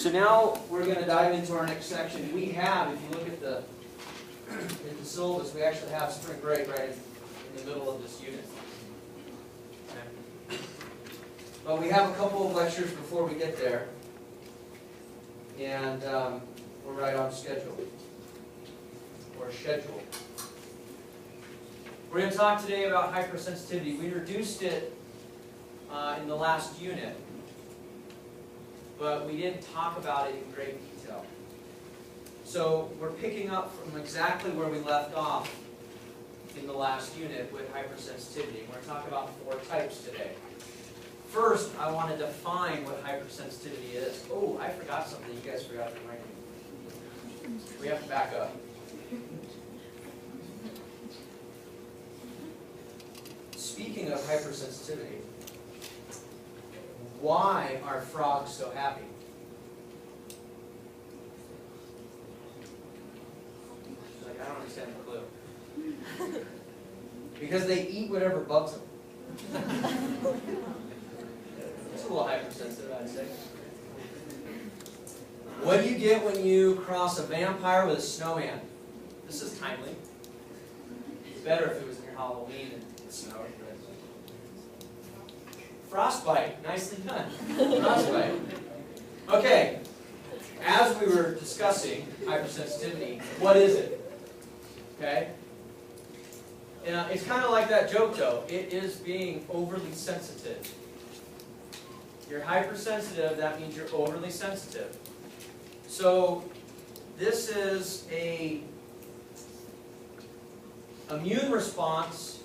So now we're going to dive into our next section. We have, if you look at the syllabus, we actually have spring break right in the middle of this unit. Okay. But we have a couple of lectures before we get there. And we're right on schedule. Or schedule. We're going to talk today about hypersensitivity. We introduced it in the last unit, but we didn't talk about it in great detail. So we're picking up from exactly where we left off in the last unit with hypersensitivity. We're going to talk about 4 types today. First, I want to define what hypersensitivity is. Oh, I forgot something. You guys forgot to remind me. We have to back up. Speaking of hypersensitivity, why are frogs so happy? She's like, I don't understand the clue. Because they eat whatever bugs them. It's a little hypersensitive, I'd say. What do you get when you cross a vampire with a snowman? This is timely. It's better if it was near Halloween and it snowed. Frostbite. Nicely done. Frostbite. Okay. As we were discussing hypersensitivity, what is it? Okay? It's kind of like that joke, though. It is being overly sensitive. You're hypersensitive, that means you're overly sensitive. So, this is an immune response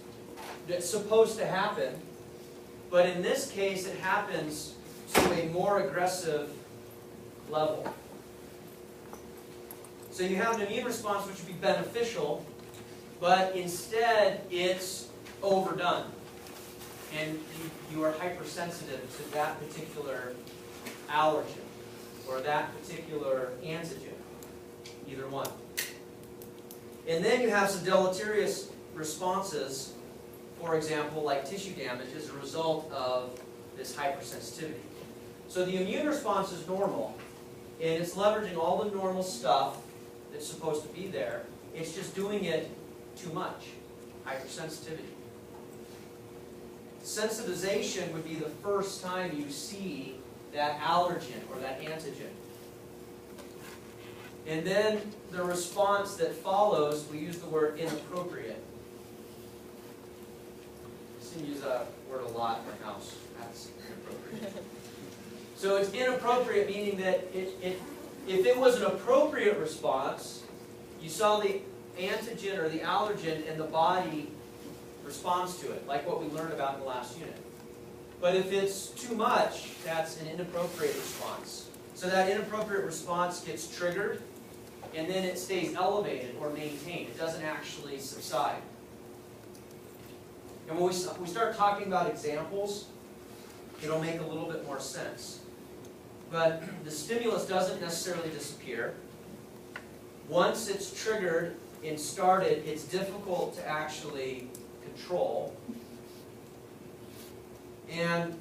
that's supposed to happen, but in this case it happens to a more aggressive level. So you have an immune response which would be beneficial, but instead it's overdone. And you are hypersensitive to that particular allergen or that particular antigen, either one. And then you have some deleterious responses, for example, like tissue damage as a result of this hypersensitivity. So the immune response is normal, and it's leveraging all the normal stuff that's supposed to be there. It's just doing it too much, hypersensitivity. Sensitization would be the first time you see that allergen or that antigen. And then the response that follows, we use the word inappropriate. I use that word a lot in my house. That's inappropriate. So it's inappropriate, meaning that if it was an appropriate response, you saw the antigen or the allergen and the body responds to it, like what we learned about in the last unit. But if it's too much, that's an inappropriate response. So that inappropriate response gets triggered, and then it stays elevated or maintained. It doesn't actually subside. And when we start talking about examples, it'll make a little bit more sense. But the stimulus doesn't necessarily disappear. Once it's triggered and started, it's difficult to actually control. And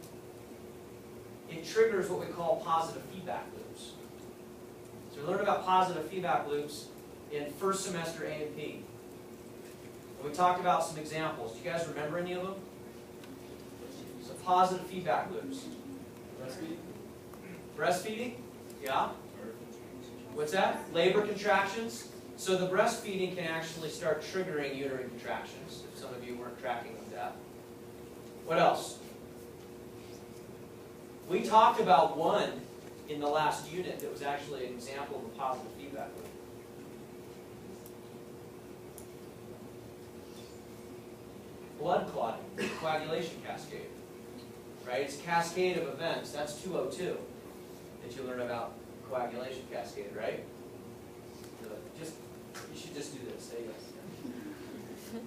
it triggers what we call positive feedback loops. So we learned about positive feedback loops in first semester A&P. We talked about some examples. Do you guys remember any of them? So positive feedback loops. Breastfeeding? Yeah. What's that? Labor contractions. So the breastfeeding can actually start triggering uterine contractions, if some of you weren't tracking with that. What else? We talked about one in the last unit that was actually an example of a positive feedback loop. Blood clotting, coagulation cascade. Right? It's a cascade of events. That's 202 that you learn about coagulation cascade, right? So you should just do this. Say yes.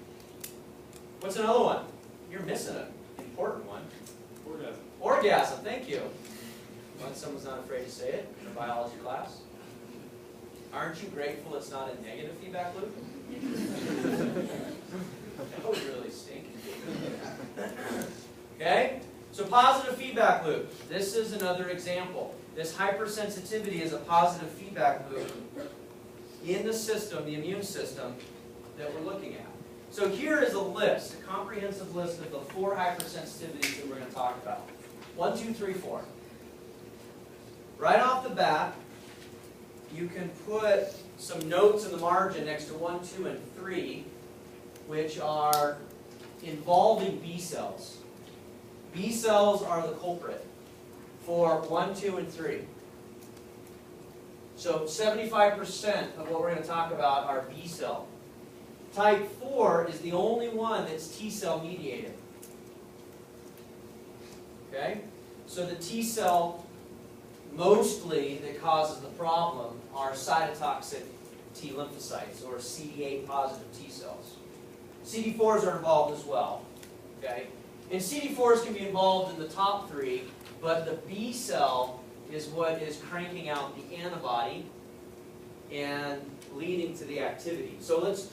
What's another one? You're missing an important one. Orgasm. Orgasm, thank you. Well, someone's not afraid to say it in a biology class. Aren't you grateful it's not a negative feedback loop? That was really stinky. Okay? So positive feedback loop. This is another example. This hypersensitivity is a positive feedback loop in the system, the immune system, that we're looking at. So here is a list, a comprehensive list of the 4 hypersensitivities that we're going to talk about. 1, 2, 3, 4. Right off the bat, you can put some notes in the margin next to 1, 2, and 3, which are involving B cells. B cells are the culprit for 1, 2, and 3. So 75% of what we're going to talk about are B cell. Type 4 is the only one that's T cell mediated. Okay? So the T cell mostly that causes the problem are cytotoxic T lymphocytes, or CD8 positive T cells. CD4s are involved as well. Okay? And CD4s can be involved in the top 3, but the B cell is what is cranking out the antibody and leading to the activity. So let's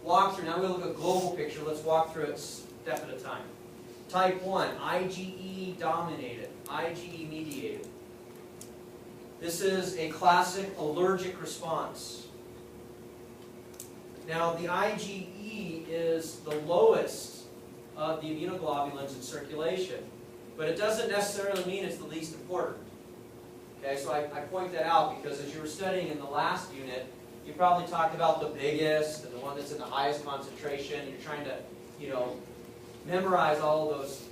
walk through. Now we'll look at a global picture. Let's walk through it step at a time. Type 1, IgE dominated, IgE mediated. This is a classic allergic response. Now the IgE is the lowest of the immunoglobulins in circulation, but it doesn't necessarily mean it's the least important. Okay, so I point that out because as you were studying in the last unit, you probably talked about the biggest and the one that's in the highest concentration. You're trying to, memorize all those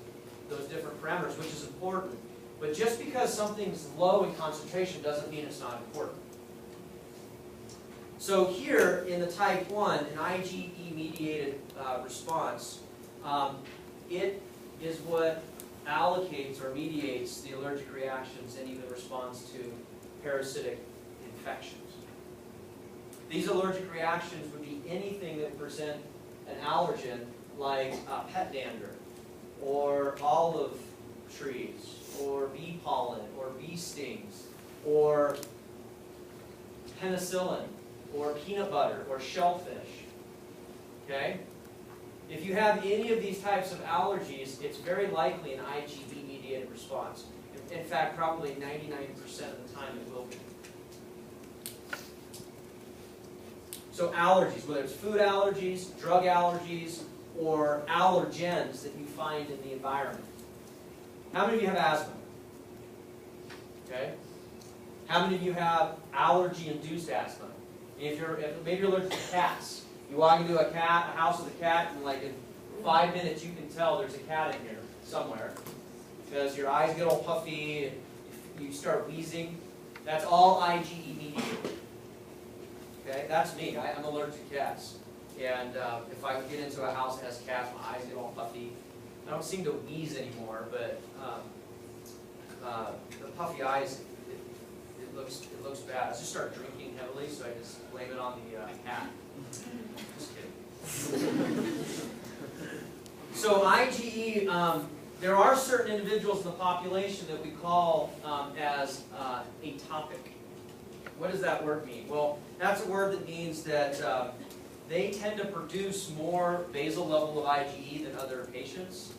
different parameters, which is important. But just because something's low in concentration doesn't mean it's not important. So here in the type 1, an IgE-mediated response, it is what allocates or mediates the allergic reactions and even responds to parasitic infections. These allergic reactions would be anything that present an allergen like pet dander, or olive trees, or bee pollen, or bee stings, or penicillin, or peanut butter, or shellfish. Okay? If you have any of these types of allergies, it's very likely an IgE-mediated response. In fact, probably 99% of the time it will be. So allergies, whether it's food allergies, drug allergies, or allergens that you find in the environment. How many of you have asthma? Okay. How many of you have allergy-induced asthma? Maybe you're allergic to cats. You walk into a house with a cat, and like in 5 minutes you can tell there's a cat in here somewhere because your eyes get all puffy and you start wheezing. That's all IgE mediated. Okay, that's me. I'm allergic to cats, and if I get into a house that has cats, my eyes get all puffy. I don't seem to wheeze anymore, but the puffy eyes, it looks bad. I just start drinking heavily, so I just blame it on the cat. Just kidding. So IgE, there are certain individuals in the population that we call as atopic. What does that word mean? Well, that's a word that means that they tend to produce more basal level of IgE than other patients,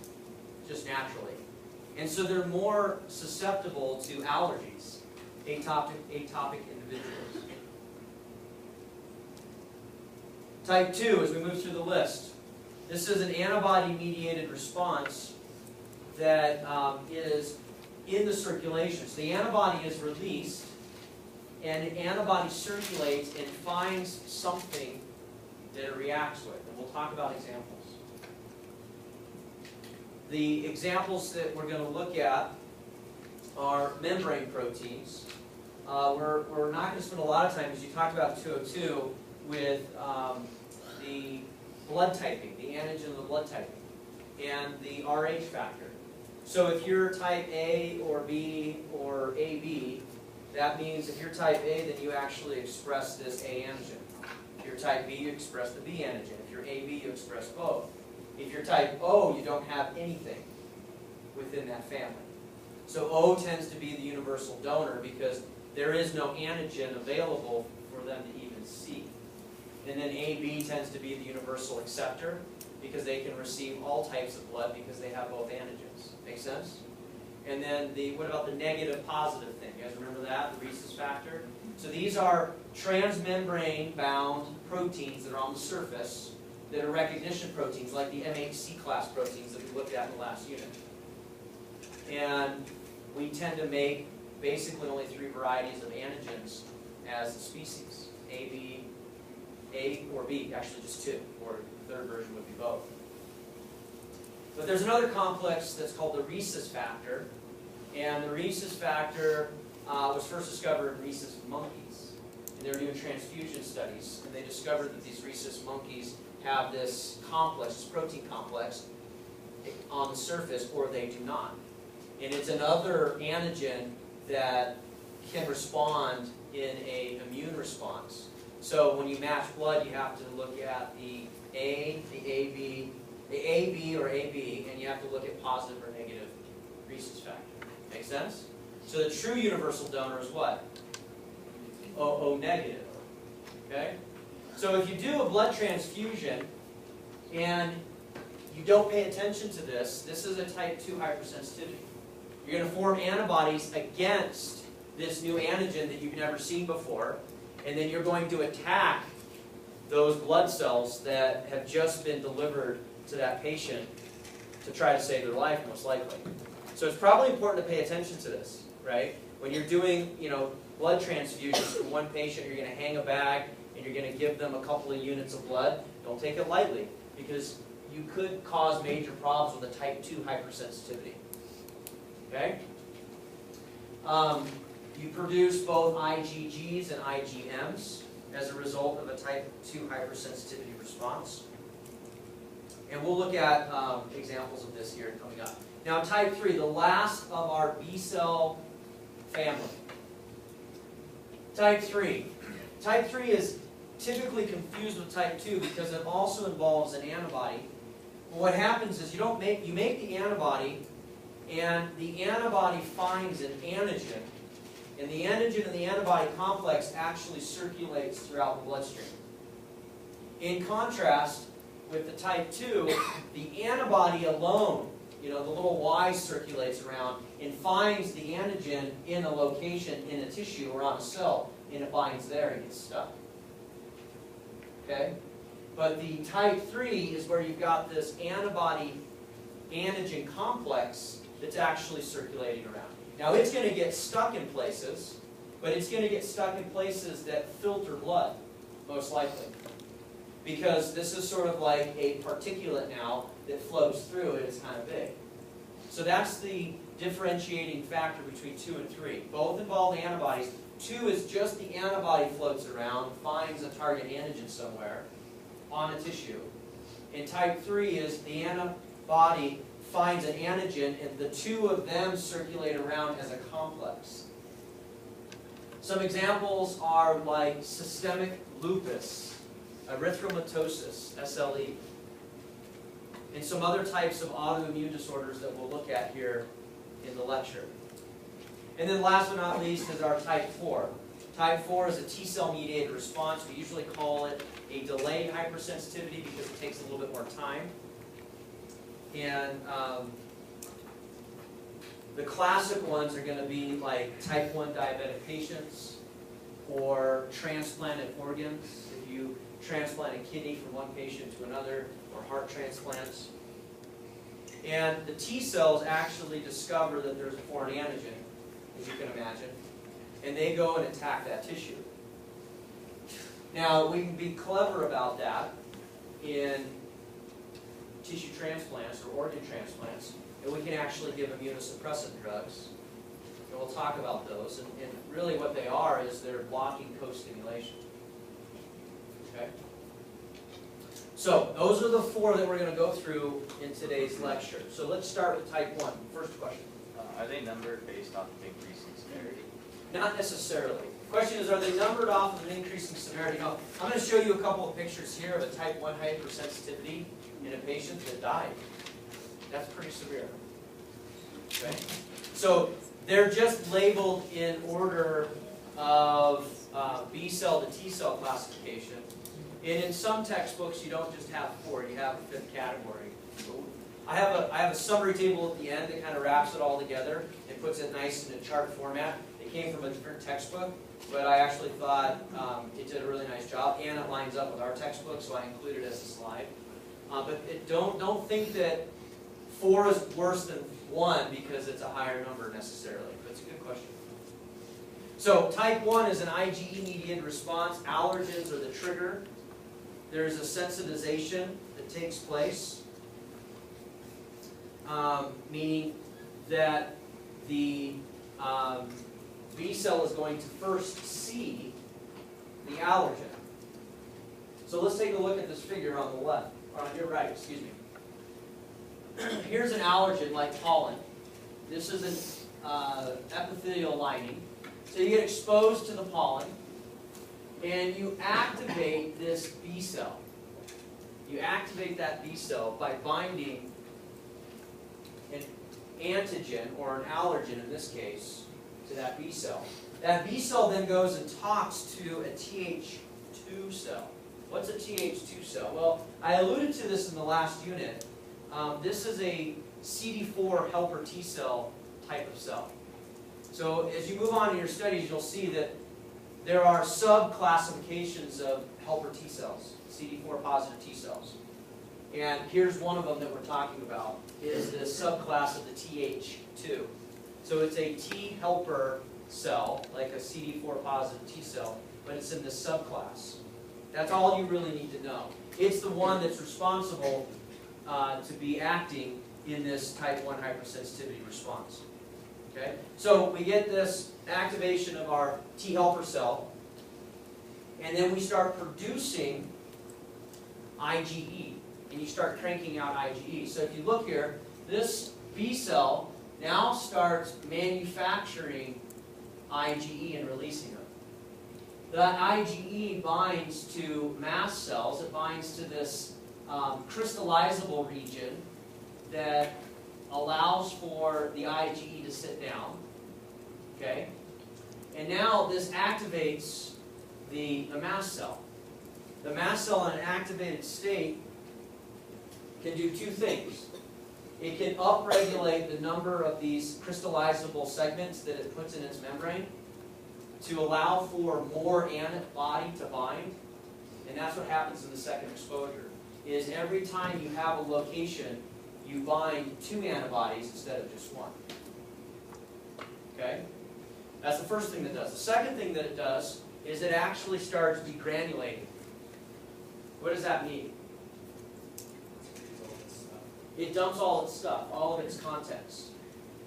just naturally. And so they're more susceptible to allergies, atopic individuals. Type 2, as we move through the list. This is an antibody-mediated response that is in the circulation. So the antibody is released, and the antibody circulates and finds something that it reacts with. And we'll talk about examples. The examples that we're going to look at are membrane proteins. We're not going to spend a lot of time, as you talked about 202, with the blood typing, the antigen of the blood typing, and the Rh factor. So if you're type A or B or AB, that means if you're type A, then you actually express this A antigen. If you're type B, you express the B antigen. If you're AB, you express both. If you're type O, you don't have anything within that family. So O tends to be the universal donor because there is no antigen available for them to even see. And then AB tends to be the universal acceptor because they can receive all types of blood because they have both antigens. Make sense? And then what about the negative positive thing? You guys remember that, the rhesus factor? So these are transmembrane bound proteins that are on the surface that are recognition proteins, like the MHC class proteins that we looked at in the last unit. And we tend to make basically only 3 varieties of antigens as a species, A, B, A or B, actually just 2, or the third version would be both. But there's another complex that's called the rhesus factor, and the rhesus factor was first discovered in rhesus monkeys. And they were doing transfusion studies, and they discovered that these rhesus monkeys have this complex, this protein complex, on the surface, or they do not. And it's another antigen that can respond in an immune response. So when you match blood, you have to look at the A, the AB, the AB or AB, and you have to look at positive or negative rhesus factor. Make sense? So the true universal donor is what? O negative. Okay? So if you do a blood transfusion and you don't pay attention to this, this is a type 2 hypersensitivity. You're going to form antibodies against this new antigen that you've never seen before, and then you're going to attack those blood cells that have just been delivered to that patient to try to save their life, most likely. So it's probably important to pay attention to this, right? When you're doing, blood transfusions from one patient, you're going to hang a bag and you're going to give them a couple of units of blood. Don't take it lightly, because you could cause major problems with a type 2 hypersensitivity. Okay? You produce both IgGs and IgMs as a result of a type 2 hypersensitivity response. And we'll look at examples of this here coming up. Now type 3, the last of our B cell family. Type 3. Type 3 is typically confused with type 2 because it also involves an antibody. But what happens is you make the antibody, and the antibody finds an antigen, and the antigen and the antibody complex actually circulates throughout the bloodstream. In contrast, with the type 2, the antibody alone, the little Y circulates around and finds the antigen in a location in a tissue or on a cell, and it binds there and gets stuck. Okay? But the type 3 is where you've got this antibody-antigen complex that's actually circulating around. Now it's going to get stuck in places, but it's going to get stuck in places that filter blood, most likely. Because this is sort of like a particulate now that flows through it. It's kind of big. So that's the differentiating factor between 2 and 3. Both involve antibodies. 2 is just the antibody floats around, finds a target antigen somewhere on a tissue. And type 3 is the antibody finds an antigen, and the 2 of them circulate around as a complex. Some examples are like systemic lupus, erythematosus, SLE, and some other types of autoimmune disorders that we'll look at here in the lecture. And then last but not least is our type 4. Type 4 is a T-cell mediated response. We usually call it a delayed hypersensitivity because it takes a little bit more time. And the classic ones are going to be like type 1 diabetic patients or transplanted organs. If you transplant a kidney from one patient to another, or heart transplants. And the T cells actually discover that there's a foreign antigen, as you can imagine, and they go and attack that tissue. Now, we can be clever about that in tissue transplants or organ transplants, and we can actually give immunosuppressant drugs. And we'll talk about those. And really what they are is they're blocking co-stimulation. Okay? So, those are the 4 that we're going to go through in today's lecture. So let's start with type 1. First question. Are they numbered based off of increasing severity? Not necessarily. The question is, are they numbered off of an increasing severity? Now, I'm going to show you a couple of pictures here of a type 1 hypersensitivity in a patient that died. That's pretty severe. Okay? So they're just labeled in order of B cell to T cell classification. And in some textbooks, you don't just have 4, you have a 5th category. I have a summary table at the end that kind of wraps it all together and puts it nice in a chart format. It came from a different textbook, but I actually thought it did a really nice job, and it lines up with our textbook, so I included it as a slide. But don't think that 4 is worse than 1 because it's a higher number necessarily. But it's a good question. So type 1 is an IgE-mediated response. Allergens are the trigger. There's a sensitization that takes place, meaning that the B cell is going to first see the allergen. So let's take a look at this figure on the left, or on your right, excuse me. Here's an allergen like pollen. This is an epithelial lining. So you get exposed to the pollen, and you activate this B cell. You activate that B cell by binding an antigen, or an allergen in this case, to that B cell. That B cell then goes and talks to a Th2 cell. What's a Th2 cell? Well, I alluded to this in the last unit. This is a CD4 helper T cell type of cell. So as you move on in your studies, you'll see that there are sub-classifications of helper T cells, CD4 positive T cells. And here's one of them that we're talking about, is the subclass of the Th2. So it's a T helper cell, like a CD4 positive T cell, but it's in the subclass. That's all you really need to know. It's the one that's responsible to be acting in this type 1 hypersensitivity response. Okay? So we get this activation of our T helper cell, and then we start producing IgE, and you start cranking out IgE. So if you look here, this B cell now starts manufacturing IgE and releasing them. That IgE binds to mast cells. It binds to this crystallizable region that allows for the IgE to sit down. Okay? And now this activates the mast cell. The mast cell in an activated state can do 2 things. It can upregulate the number of these crystallizable segments that it puts in its membrane to allow for more antibody to bind. And that's what happens in the second exposure, is every time you have a location, you bind 2 antibodies instead of just 1. Okay? That's the first thing that it does. The second thing that it does is it actually starts degranulating. What does that mean? It dumps all its stuff, all of its contents.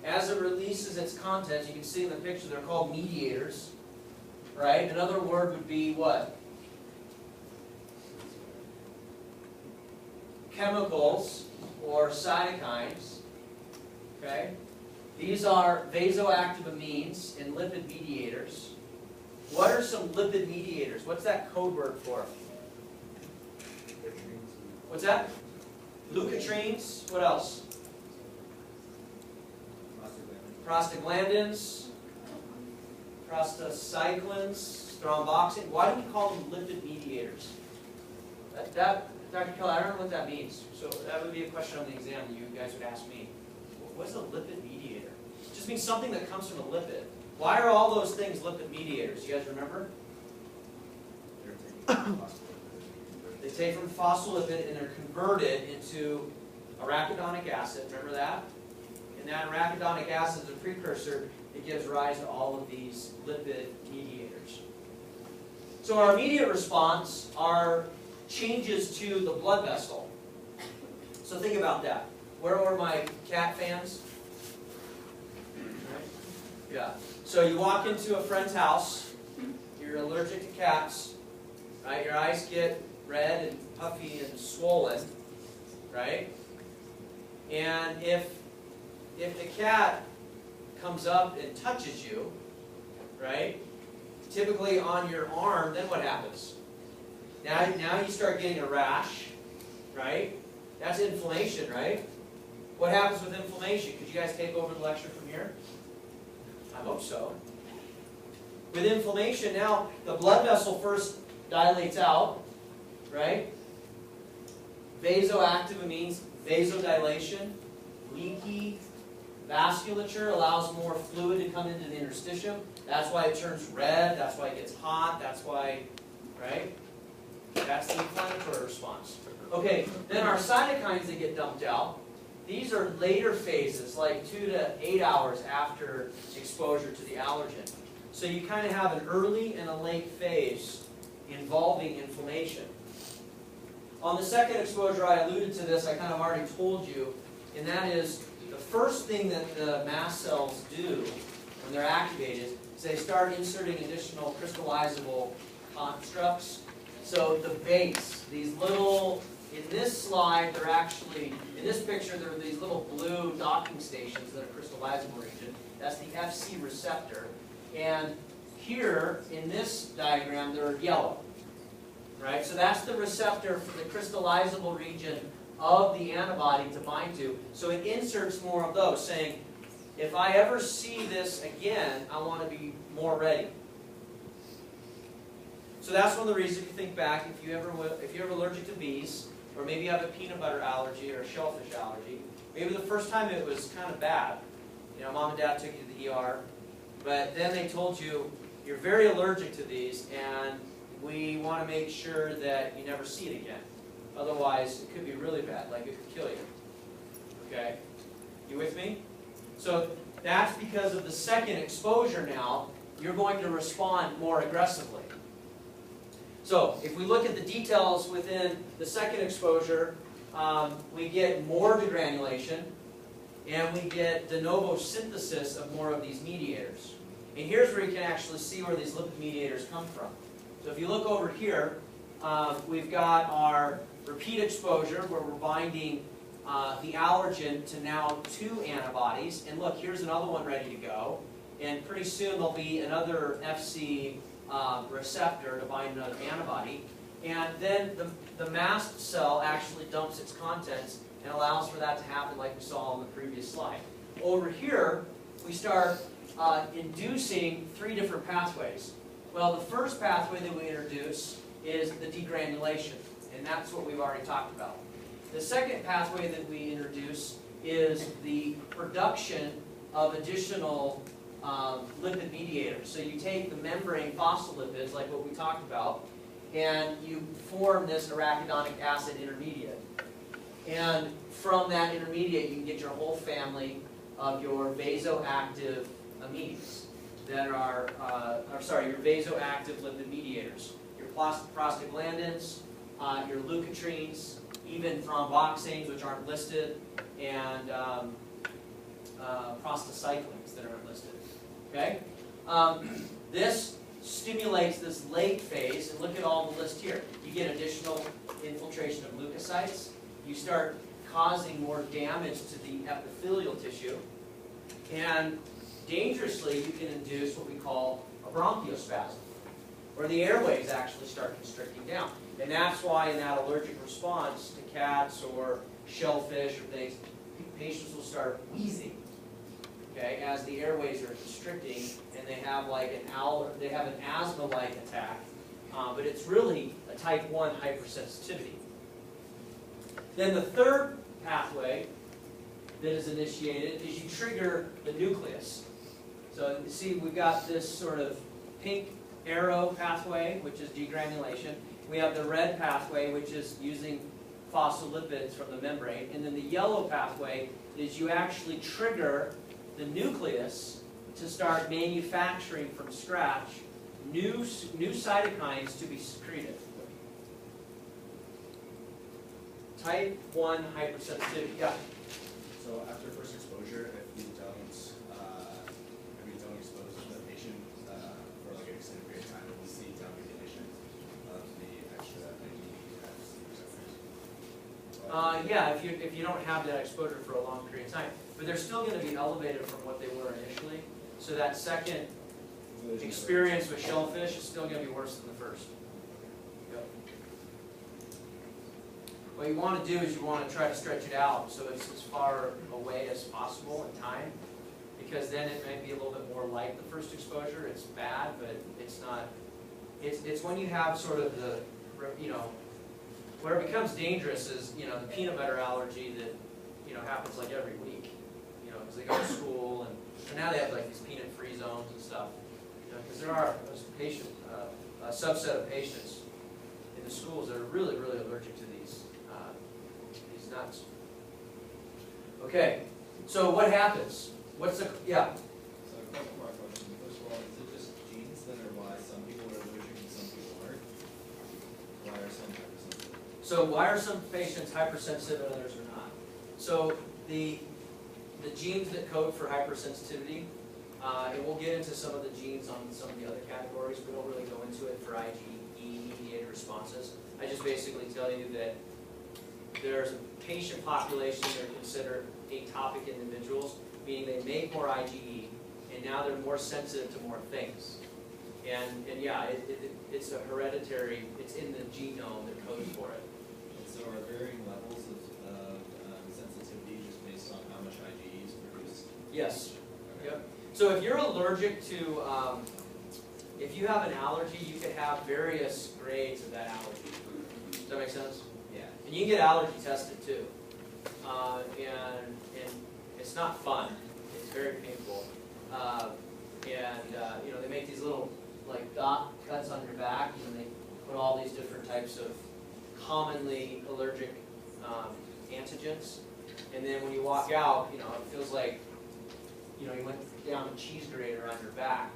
As it releases its contents, you can see in the picture, they're called mediators. Right? Another word would be what? Chemicals or cytokines. Okay? These are vasoactive amines and lipid mediators. What are some lipid mediators? What's that code word for? What's that? Leukotrienes. What else? Prostaglandins. Prostacyclins. Thromboxane. Why do we call them lipid mediators? Dr. Keller, I don't know what that means. So that would be a question on the exam that you guys would ask me. What's a lipid mediator? It just means something that comes from a lipid. Why are all those things lipid mediators? You guys remember? They take from phospholipid and they're converted into arachidonic acid. Remember that? And that arachidonic acid is a precursor that gives rise to all of these lipid mediators. So our immediate response are changes to the blood vessel. So think about that. Where are my cat fans? Right? Yeah. So you walk into a friend's house, you're allergic to cats, right? Your eyes get red and puffy and swollen, right? And if the cat comes up and touches you, right? Typically on your arm, then what happens? Now you start getting a rash, right? That's inflammation, right? What happens with inflammation? Could you guys take over the lecture from here? I hope so. With inflammation, now the blood vessel first dilates out, right? Vasoactive amines vasodilation, leaky vasculature allows more fluid to come into the interstitium. That's why it turns red, that's why it gets hot, that's why, right? That's the inflammatory response. Okay, then our cytokines that get dumped out, these are later phases, like 2 to 8 hours after exposure to the allergen. So you kind of have an early and a late phase involving inflammation. On the second exposure, I alluded to this, I kind of already told you, and that is the first thing that the mast cells do when they're activated is they start inserting additional crystallizable constructs. So the base, these little, in this slide, they're actually, in this picture, there are these little blue docking stations that are crystallizable region. That's the FC receptor. And here, in this diagram, they're yellow. Right? So that's the receptor for the crystallizable region of the antibody to bind to. So it inserts more of those, saying, if I ever see this again, I want to be more ready. So that's one of the reasons, if you think back, if you're ever allergic to bees, or maybe you have a peanut butter allergy or a shellfish allergy, maybe the first time it was kind of bad. You know, mom and dad took you to the ER, but then they told you, you're very allergic to these, and we want to make sure that you never see it again. Otherwise, it could be really bad, like it could kill you. Okay? You with me? So that's because of the second exposure now, you're going to respond more aggressively. So if we look at the details within the second exposure, we get more degranulation, and we get de novo synthesis of more of these mediators. And here's where you can actually see where these lipid mediators come from. So if you look over here, we've got our repeat exposure where we're binding the allergen to now 2 antibodies. And look, here's another one ready to go. And pretty soon there'll be another FC receptor to bind another antibody. And then the mast cell actually dumps its contents and allows for that to happen like we saw on the previous slide. Over here, we start inducing 3 different pathways. Well, the first pathway that we introduce is the degranulation, and that's what we've already talked about. The second pathway that we introduce is the production of additional lipid mediators. So you take the membrane phospholipids, like what we talked about, and you form this arachidonic acid intermediate. And from that intermediate, you can get your whole family of your vasoactive amines that are, your vasoactive lipid mediators. Your prostaglandins, your leukotrienes, even thromboxanes, which aren't listed, and prostacyclins that aren't listed. Okay? This stimulates this late phase, and look at all the list here. You get additional infiltration of leukocytes. You start causing more damage to the epithelial tissue, and dangerously, you can induce what we call a bronchospasm, where the airways actually start constricting down. And that's why in that allergic response to cats or shellfish or things, patients will start wheezing, okay, as the airways are constricting, and they have like an asthma-like attack, but it's really a type 1 hypersensitivity. Then the third pathway that is initiated is you trigger the nucleus. So you see we've got this sort of pink arrow pathway, which is degranulation. We have the red pathway, which is using phospholipids from the membrane. And then the yellow pathway is you actually trigger the nucleus to start manufacturing from scratch new cytokines to be secreted. Type 1 hypersensitivity. Yeah. So after first exposure, if you don't expose the patient for like an extended period of time, we'll see downregulation of the extra FC receptors. Yeah, if you don't have that exposure for a long period of time, but they're still going to be elevated from what they were initially. So that second experience with shellfish is still going to be worse than the first. Yep. What you want to do is you want to try to stretch it out so it's as far away as possible in time, because then it might be a little bit more like the first exposure. It's bad, but it's not. It's when you have sort of the, Where it becomes dangerous is, you know, the peanut butter allergy that, you know, happens like every week. You know, because they go to school and now they have like these peanut-free zones and stuff. You know, because there are a subset of patients in the schools that are really, really allergic to these nuts. Okay, so what happens? What's the, yeah? So a couple more questions. First of all, is it just genes that are why some people are allergic and some people aren't? Why are some hypersensitive? So why are some patients hypersensitive and others are not? So the genes that code for hypersensitivity, and we'll get into some of the genes on some of the other categories. We don't really go into it for IgE-mediated responses. I just basically tell you that there's a patient population that are considered atopic individuals, meaning they make more IgE, and now they're more sensitive to more things. And yeah, it's a hereditary, it's in the genome that codes for it. And so are varying levels of sensitivity just based on how much IgE is produced? Yes. Okay. Yep. So if you're allergic to, if you have an allergy, you could have various grades of that allergy. Does that make sense? Yeah. And you can get allergy tested too. And it's not fun. It's very painful. You know, they make these little like dot cuts on your back, and they put all these different types of commonly allergic antigens. And then when you walk out, you know, it feels like, you know, you went down a cheese grater on your back.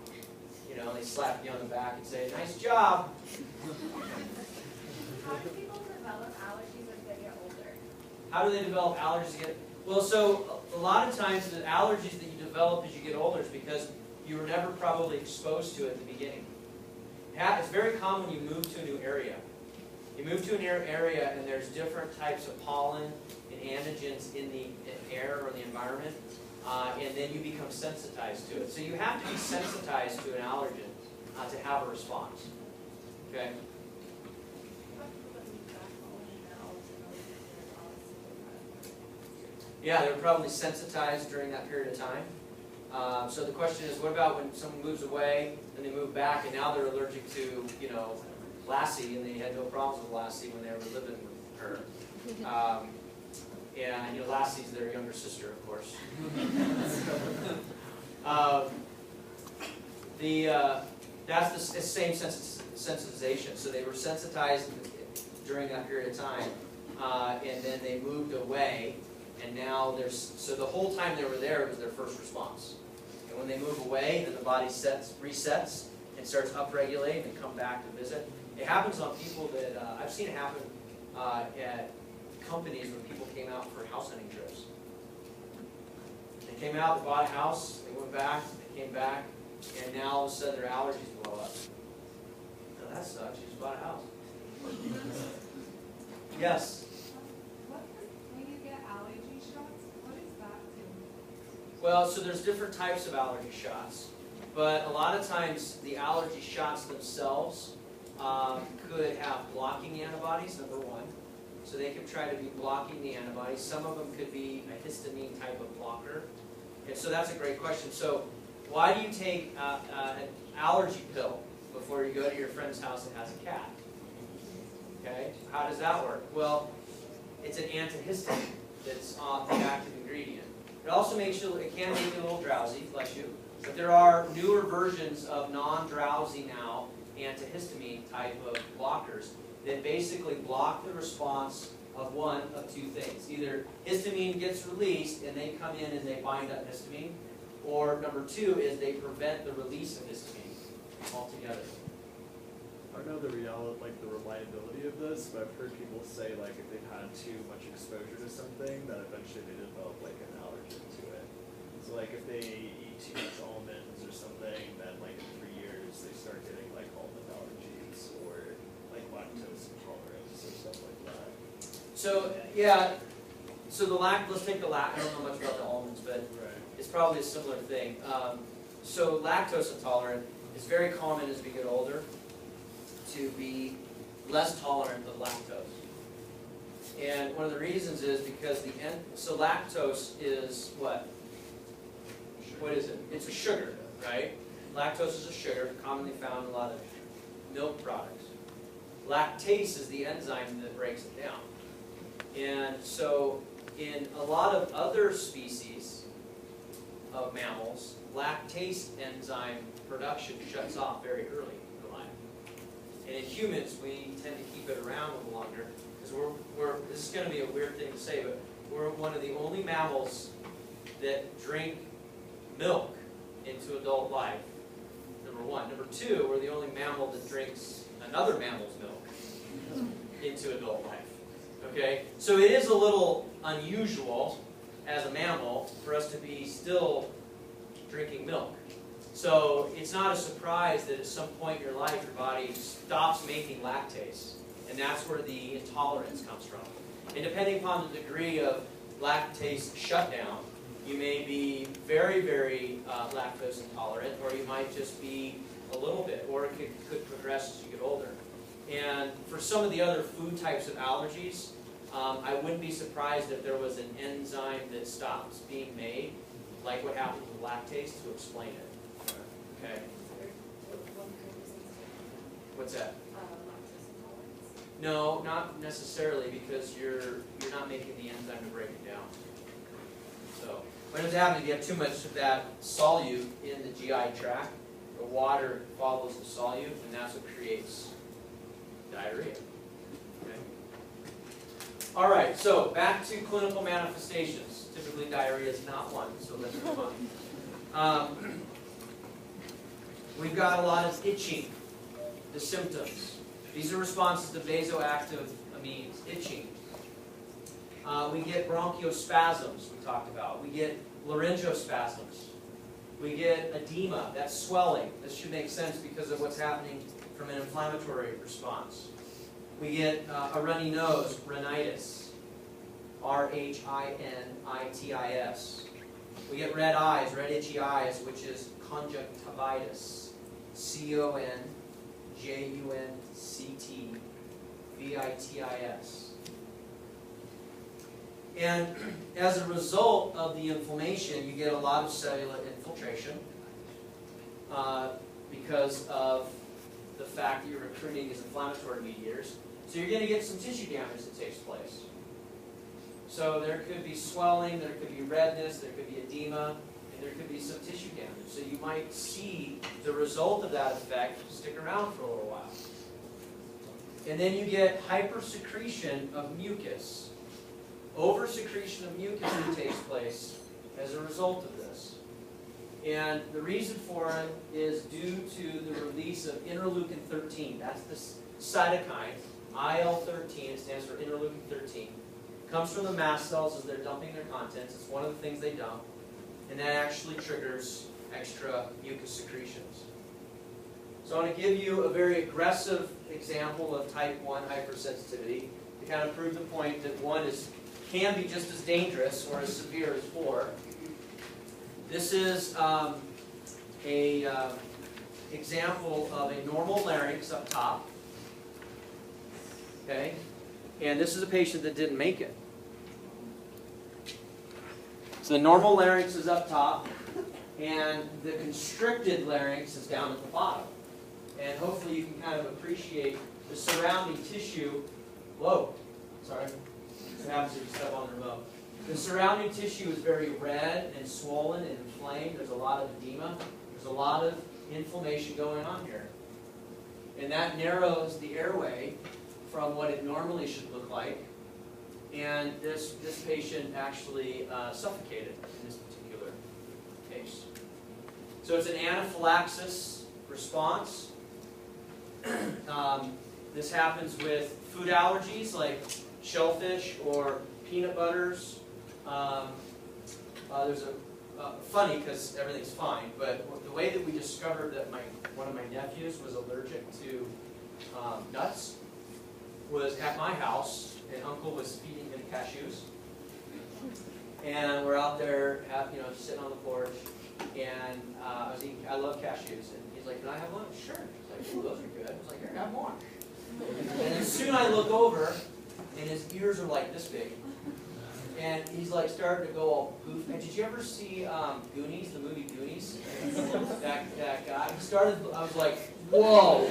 You know, they slap you on the back and say, "Nice job." How do people develop allergies as they get older? How do they develop allergies? Well, so a lot of times the allergies that you develop as you get older is because you were never probably exposed to it at the beginning. It's very common when you move to a new area. You move to an area and there's different types of pollen and antigens in the air or the environment, and then you become sensitized to it. So you have to be sensitized to an allergen to have a response. Okay? Yeah, they were probably sensitized during that period of time. So the question is, what about when someone moves away and they move back and now they're allergic to, you know, Lassie, and they had no problems with Lassie when they were living with her. And, you know, Lassie's their younger sister, of course. That's the same sensitization. So they were sensitized during that period of time, and then they moved away. And now so the whole time they were there, it was their first response. And when they move away, then the body resets and starts upregulating and come back to visit. It happens on people that, I've seen it happen at companies when people came out for house hunting trips. They came out, they bought a house, they went back, they came back, and now all of a sudden their allergies blow up. Now that sucks, you just bought a house. Yes? Well, so there's different types of allergy shots, but a lot of times the allergy shots themselves could have blocking antibodies, number one. So they could try to be blocking the antibodies. Some of them could be a histamine type of blocker. And so that's a great question. So why do you take an allergy pill before you go to your friend's house that has a cat? Okay, how does that work? Well, it's an antihistamine that's the active ingredient. It also makes you, it can make you a little drowsy, bless you, but there are newer versions of non-drowsy now antihistamine type of blockers that basically block the response of one of two things. Either histamine gets released and they come in and they bind up histamine, or number two is they prevent the release of histamine altogether. I don't know the reality, like the reliability of this, but I've heard people say like if they've had too much exposure to something, that eventually they develop like an allergen to it. So like if they eat too much almonds or something, then like in 3 years they start getting like almond allergies or like lactose intolerance or stuff like that. So yeah, so let's take the I don't know much about the almonds, but it's probably a similar thing. So lactose intolerant is very common as we get older to be less tolerant of lactose. And one of the reasons is because so lactose is what? What is it? It's a sugar, right? Lactose is a sugar commonly found in a lot of milk products. lactase is the enzyme that breaks it down. And so in a lot of other species of mammals, lactase enzyme production shuts off very early in life. And in humans, we tend to keep it around a little longer, because this is going to be a weird thing to say, but we're one of the only mammals that drink milk into adult life, number one. Number two, we're the only mammal that drinks another mammal's milk into adult life. Okay? So it is a little unusual as a mammal for us to be still drinking milk. So it's not a surprise that at some point in your life your body stops making lactase. And that's where the intolerance comes from. And depending upon the degree of lactase shutdown, you may be very, very lactose intolerant, or you might just be a little bit, or it could progress as you get older. And for some of the other food types of allergies, I wouldn't be surprised if there was an enzyme that stops being made, like what happened with lactase, to explain it. Okay? What's that? No, not necessarily, because you're not making the enzyme to break it down. So what ends up happening if you have too much of that solute in the GI tract, the water follows the solute, and that's what creates diarrhea. Okay? All right, so back to clinical manifestations. Typically diarrhea is not one, so let's move on. We've got a lot of itching, the symptoms. These are responses to vasoactive amines, itching. We get bronchospasms, we talked about. We get laryngospasms. We get edema, that's swelling. This should make sense because of what's happening from an inflammatory response. We get a runny nose, rhinitis, R-H-I-N-I-T-I-S. We get red eyes, red itchy eyes, which is conjunctivitis, C-O-N-J-U-N-C-T-V-I-T-I-S. And as a result of the inflammation, you get a lot of cellular infiltration because of the fact that you're recruiting these inflammatory mediators. So you're going to get some tissue damage that takes place. So there could be swelling, there could be redness, there could be edema, and there could be some tissue damage. So you might see the result of that effect stick around for a little while. And then you get hypersecretion of mucus. Oversecretion of mucus that takes place as a result of this. And the reason for it is due to the release of interleukin-13. That's the cytokine, IL-13, it stands for interleukin-13. Comes from the mast cells as they're dumping their contents. It's one of the things they dump. And that actually triggers extra mucus secretions. So I want to give you a very aggressive example of type 1 hypersensitivity to kind of prove the point that 1 can be just as dangerous or as severe as 4. This is an example of a normal larynx up top. Okay? And this is a patient that didn't make it. So the normal larynx is up top, and the constricted larynx is down at the bottom. And hopefully you can kind of appreciate the surrounding tissue. Whoa, sorry. What happens if you step on the remote? The surrounding tissue is very red and swollen and inflamed. There's a lot of edema. There's a lot of inflammation going on here. And that narrows the airway from what it normally should look like. And this patient actually suffocated in this particular case. So it's an anaphylaxis response. This happens with food allergies like shellfish or peanut butters. There's funny because everything's fine, but the way that we discovered that one of my nephews was allergic to nuts was at my house, and Uncle was feeding him cashews, and we're out there, sitting on the porch, and I love cashews, and he's like, "Can I have one?" "Sure." He's like, "Ooh, those are good." I was like, "Here, have more." And then soon I look over, and his ears are like this big. And he's like starting to go all goofy. And did you ever see Goonies, the movie Goonies? that guy. I was like, whoa.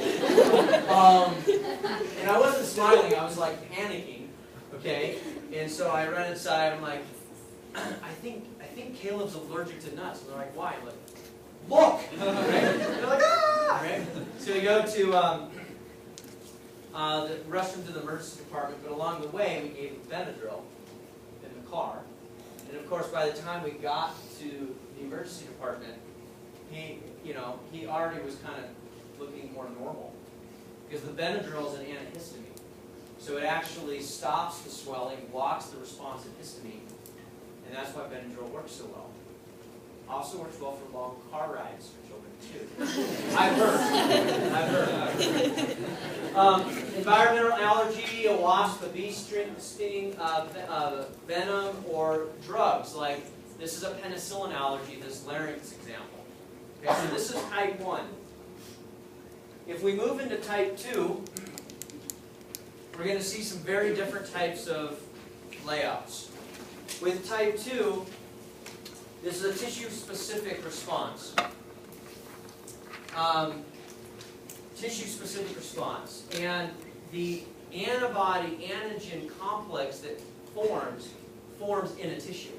And I wasn't smiling, I was like panicking, okay? And so I run inside, I'm like, I think Caleb's allergic to nuts. And they're like, why? I'm like, look! Right? They're like, ah! Right? So we go to the restroom to the emergency department, but along the way we gave him Benadryl in the car. And of course, by the time we got to the emergency department, he already was kind of looking more normal. Because the Benadryl is an antihistamine. So it actually stops the swelling, blocks the response of histamine, and that's why Benadryl works so well. Also works well for long car rides for children too. I've heard. Environmental allergy, a wasp, a bee sting, venom, or drugs. Like this is a penicillin allergy, this larynx example. Okay, so this is type 1. If we move into type 2, we're going to see some very different types of layouts. With type 2, this is a tissue-specific response. Tissue-specific response. And the antibody-antigen complex that forms in a tissue.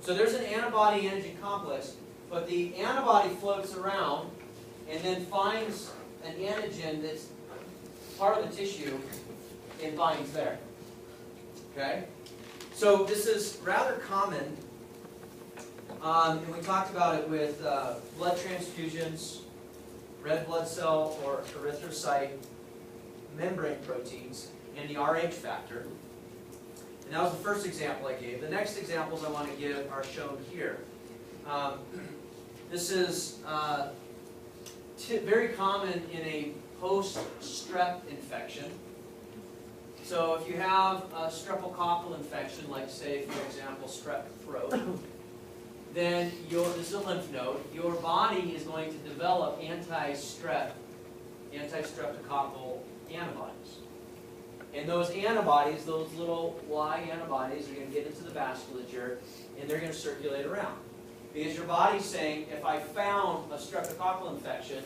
So there's an antibody-antigen complex, but the antibody floats around and then finds an antigen that's part of the tissue and binds there. Okay? So this is rather common, and we talked about it with blood transfusions, red blood cell or erythrocyte membrane proteins, and the Rh factor. And that was the first example I gave. The next examples I want to give are shown here. This is very common in a post-strep infection. So if you have a streptococcal infection, like say, for example, strep throat, then this is a lymph node. Your body is going to develop anti-streptococcal antibodies. And those antibodies, those little Y antibodies, are going to get into the vasculature, and they're going to circulate around. Because your body's saying, if I found a streptococcal infection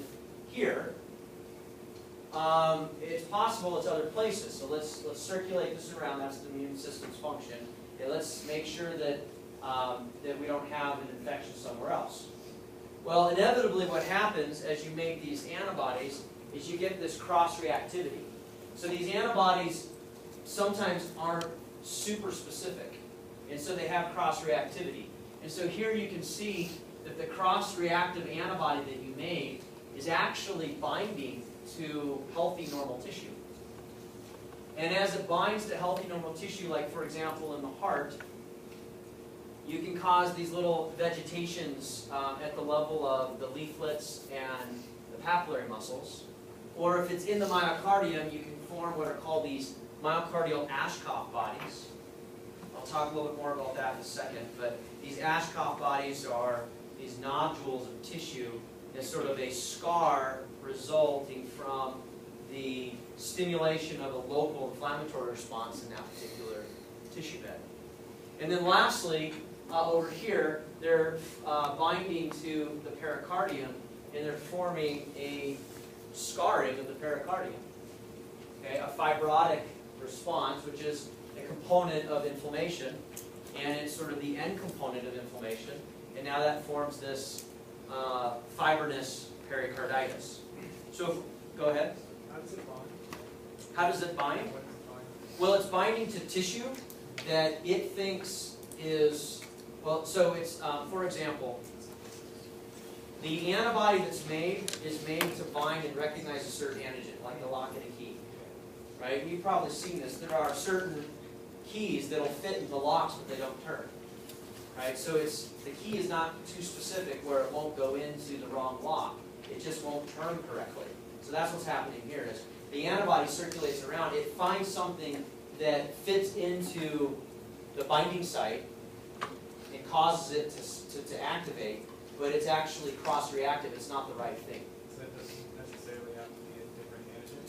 here, it's possible it's other places. So let's circulate this around. That's the immune system's function. Okay, let's make sure that that we don't have an infection somewhere else. Well, inevitably, what happens as you make these antibodies is you get this cross-reactivity. So these antibodies sometimes aren't super specific, and so they have cross-reactivity. And so here you can see that the cross-reactive antibody that you made is actually binding to healthy normal tissue. And as it binds to healthy normal tissue, like for example in the heart, you can cause these little vegetations at the level of the leaflets and the papillary muscles. Or if it's in the myocardium, you can form what are called these myocardial Ashkoff bodies. I'll talk a little bit more about that in a second, but these Ashkoff bodies are these nodules of tissue. It's sort of a scar resulting from the stimulation of a local inflammatory response in that particular tissue bed. And then lastly, over here, they're binding to the pericardium, and they're forming a scarring of the pericardium. Okay, a fibrotic response, which is a component of inflammation, and it's sort of the end component of inflammation, and now that forms this fibrinous pericarditis. So, go ahead. How does it bind? How does it bind? What does it bind? Well, it's binding to tissue that it thinks is, well, so it's, for example, the antibody that's made is made to bind and recognize a certain antigen, like the lock and a key. Right? You've probably seen this. There are certain keys that'll fit into the locks, but they don't turn. Right? So the key is not too specific where it won't go into the wrong lock. It just won't turn correctly. So that's what's happening here is the antibody circulates around. It finds something that fits into the binding site and causes it to activate, but it's actually cross-reactive. It's not the right thing. So it doesn't necessarily have to be a different antigen?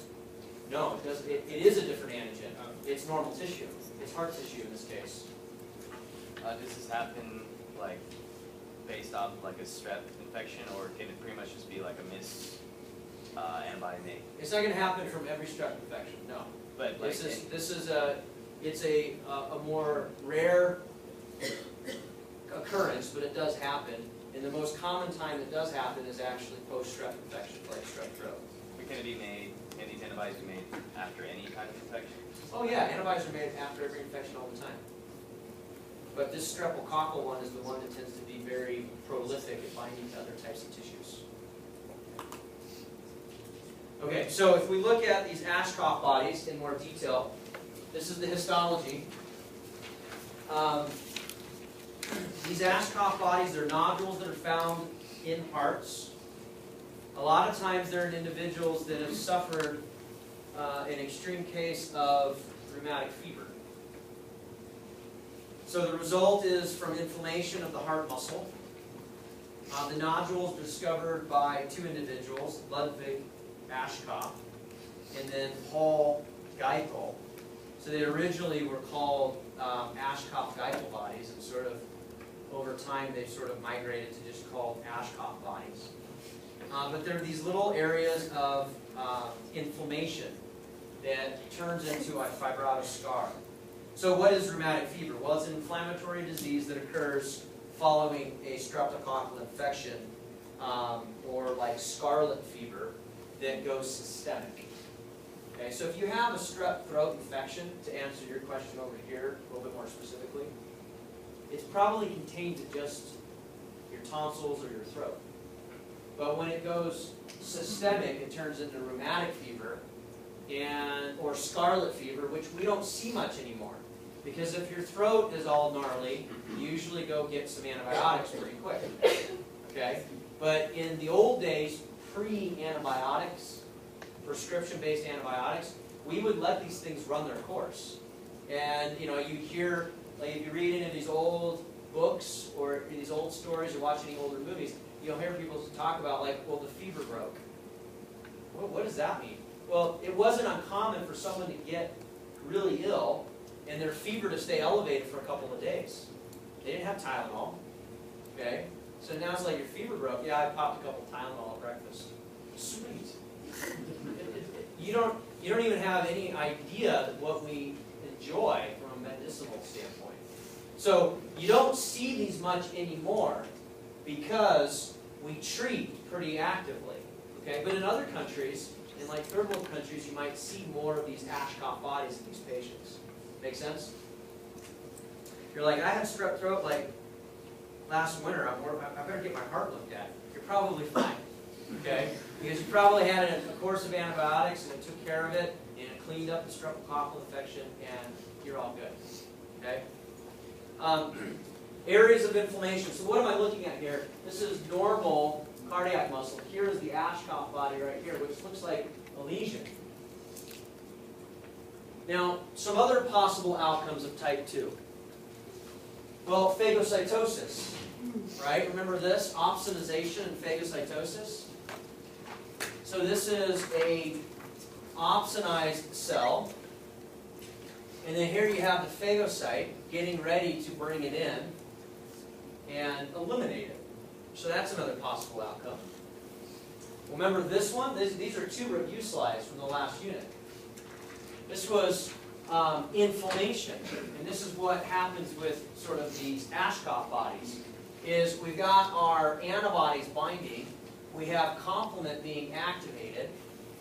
No, it doesn't. It is a different antigen. It's normal tissue. It's heart tissue in this case. Does this happen like based off like a strep infection, or can it pretty much just be like a antibody made. It's not going to happen from every strep infection, no. But like, It's a more rare occurrence, but it does happen. And the most common time it does happen is actually post-strep infection, like strep throat. can it be made? Can these antibodies be made after any kind of infection? Oh yeah, antibodies are made after every infection all the time. But this streptococcal one is the one that tends to be very prolific at binding to other types of tissues. Okay, so if we look at these Ashcroft bodies in more detail, this is the histology. These Ashcroft bodies, they're nodules that are found in hearts. A lot of times they're in individuals that have suffered an extreme case of rheumatic fever. So the result is from inflammation of the heart muscle. The nodules were discovered by two individuals, Ludwig Ashcroft and then Paul Geipel. So they originally were called Ashcroft-Geipel bodies, and sort of over time they've sort of migrated to just called Ashcroft bodies. But there are these little areas of inflammation that turns into a fibrotic scar. So what is rheumatic fever? Well, it's an inflammatory disease that occurs following a streptococcal infection or like scarlet fever that goes systemic. Okay, so if you have a strep throat infection, to answer your question over here a little bit more specifically, it's probably contained to just your tonsils or your throat. But when it goes systemic, it turns into rheumatic fever or scarlet fever, which we don't see much anymore. Because if your throat is all gnarly, you usually go get some antibiotics pretty quick. Okay? But in the old days, pre-antibiotics, prescription-based antibiotics, we would let these things run their course. And you hear, like if you read any of these old books or these old stories or watch any older movies, you'll hear people talk about like, well, the fever broke. What does that mean? Well, it wasn't uncommon for someone to get really ill and their fever to stay elevated for a couple of days. They didn't have Tylenol. Okay? So now it's like your fever broke. Yeah, I popped a couple Tylenol at breakfast. Sweet. You don't even have any idea what we enjoy from a medicinal standpoint. So you don't see these much anymore because we treat pretty actively. Okay? But in other countries, in like third world countries, you might see more of these Ashcroft bodies in these patients. Make sense? You're like, I had strep throat like last winter. I better get my heart looked at. You're probably fine. Okay? Because you probably had a course of antibiotics and it took care of it and it cleaned up the streptococcal infection and you're all good. Okay? Areas of inflammation. So what am I looking at here? This is normal cardiac muscle. Here is the Ashcroft body right here, which looks like a lesion. Now, some other possible outcomes of type 2. Well, phagocytosis, right? Remember this? Opsonization and phagocytosis. So this is a opsonized cell. And then here you have the phagocyte getting ready to bring it in and eliminate it. So that's another possible outcome. Remember this one? These are two review slides from the last unit. This was inflammation, and this is what happens with sort of these Ashcroft bodies, is we've got our antibodies binding, we have complement being activated,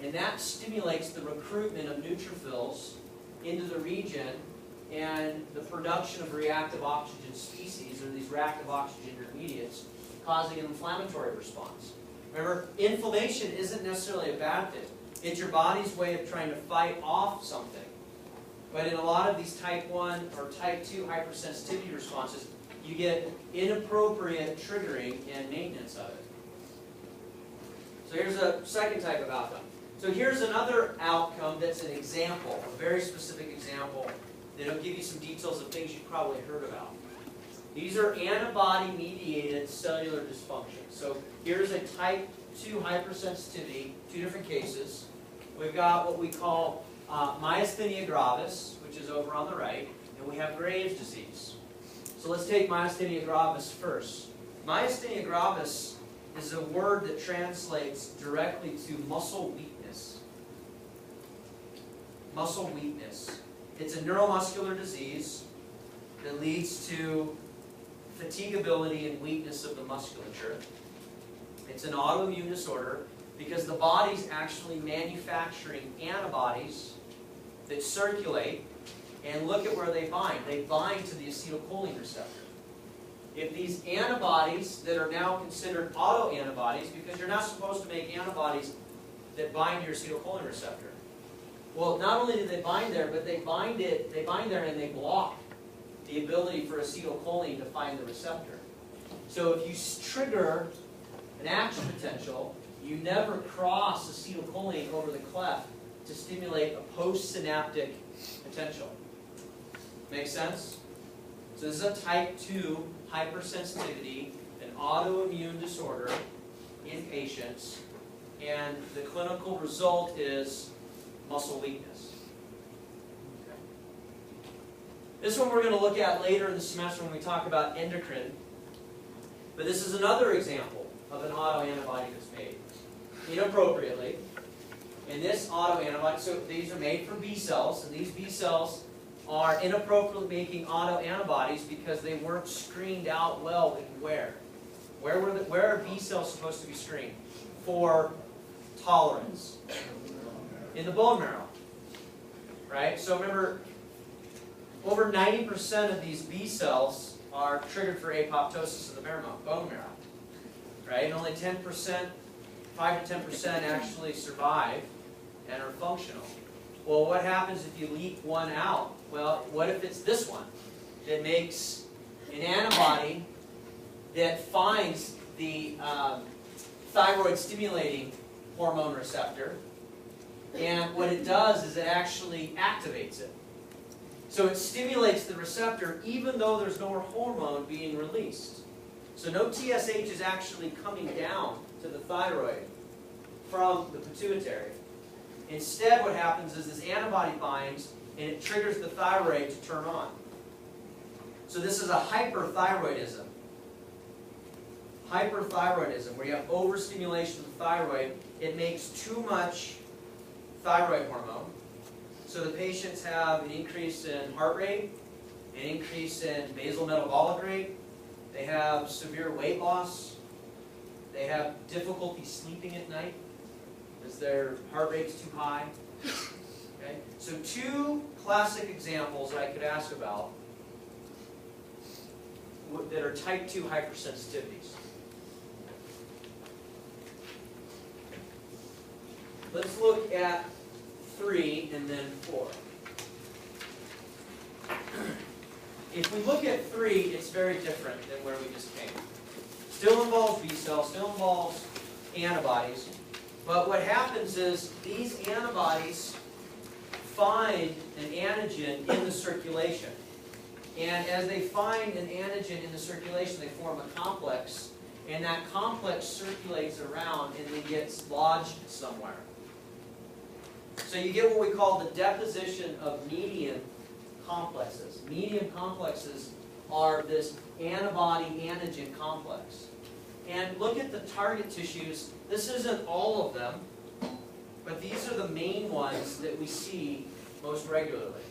and that stimulates the recruitment of neutrophils into the region and the production of reactive oxygen species, or these reactive oxygen intermediates, causing an inflammatory response. Remember, inflammation isn't necessarily a bad thing. It's your body's way of trying to fight off something. But in a lot of these type 1 or type 2 hypersensitivity responses, you get inappropriate triggering and maintenance of it. So here's a second type of outcome. So here's another outcome that's an example, a very specific example, that'll give you some details of things you've probably heard about. These are antibody-mediated cellular dysfunction. So here's a type 2 hypersensitivity, two different cases. We've got what we call myasthenia gravis, which is over on the right, and we have Graves' disease. So let's take myasthenia gravis first. Myasthenia gravis is a word that translates directly to muscle weakness. Muscle weakness. It's a neuromuscular disease that leads to fatigability and weakness of the musculature. It's an autoimmune disorder because the body's actually manufacturing antibodies that circulate, and look at where they bind. They bind to the acetylcholine receptor. If these antibodies that are now considered autoantibodies, because you're not supposed to make antibodies that bind your acetylcholine receptor. Well, not only do they bind there, but they bind there and they block the ability for acetylcholine to find the receptor. So if you trigger an action potential, you never cross acetylcholine over the cleft to stimulate a postsynaptic potential. Make sense? So this is a type 2 hypersensitivity, an autoimmune disorder in patients, and the clinical result is muscle weakness. Okay. This one we're going to look at later in the semester when we talk about endocrine, but this is another example of an autoantibody that's made inappropriately. And this autoantibody, so these are made from B cells, and these B cells are inappropriately making autoantibodies because they weren't screened out well in where? Where are B cells supposed to be screened? For tolerance. In the bone marrow. Right? So remember, over 90% of these B cells are triggered for apoptosis of the bone marrow. Right? And only 10%, 5 to 10% actually survive and are functional. Well, what happens if you leak one out? Well, what if it's this one that makes an antibody that finds the thyroid-stimulating hormone receptor, and what it does is it actually activates it. So it stimulates the receptor even though there's no hormone being released. So no TSH is actually coming down to the thyroid from the pituitary. Instead, what happens is this antibody binds and it triggers the thyroid to turn on. So this is a hyperthyroidism. Hyperthyroidism, where you have overstimulation of the thyroid. It makes too much thyroid hormone. So the patients have an increase in heart rate, an increase in basal metabolic rate. They have severe weight loss. They have difficulty sleeping at night because their heart rate's too high. Okay? So two classic examples that I could ask about that are type 2 hypersensitivities. Let's look at 3 and then 4. If we look at 3, it's very different than where we just came. Still involves B cells, still involves antibodies. But what happens is these antibodies find an antigen in the circulation. And as they find an antigen in the circulation, they form a complex. And that complex circulates around and then gets lodged somewhere. So you get what we call the deposition of medium complexes. Medium complexes are this antibody-antigen complex. And look at the target tissues. This isn't all of them, but these are the main ones that we see most regularly.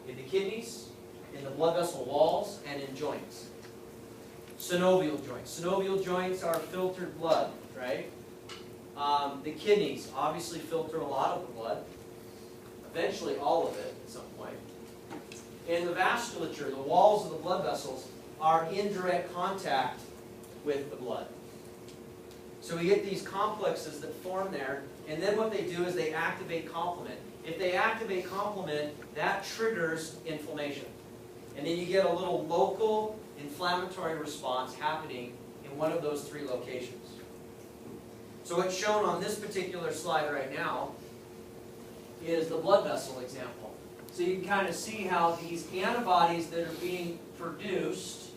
In the kidneys, in the blood vessel walls, and in joints. Synovial joints. Synovial joints are filtered blood, right? The kidneys obviously filter a lot of the blood. Eventually all of it at some point. And the vasculature, the walls of the blood vessels, are in direct contact with the blood. So we get these complexes that form there, and then what they do is they activate complement. If they activate complement, that triggers inflammation. And then you get a little local inflammatory response happening in one of those 3 locations. So what's shown on this particular slide right now is the blood vessel example. So you can kind of see how these antibodies that are being produced,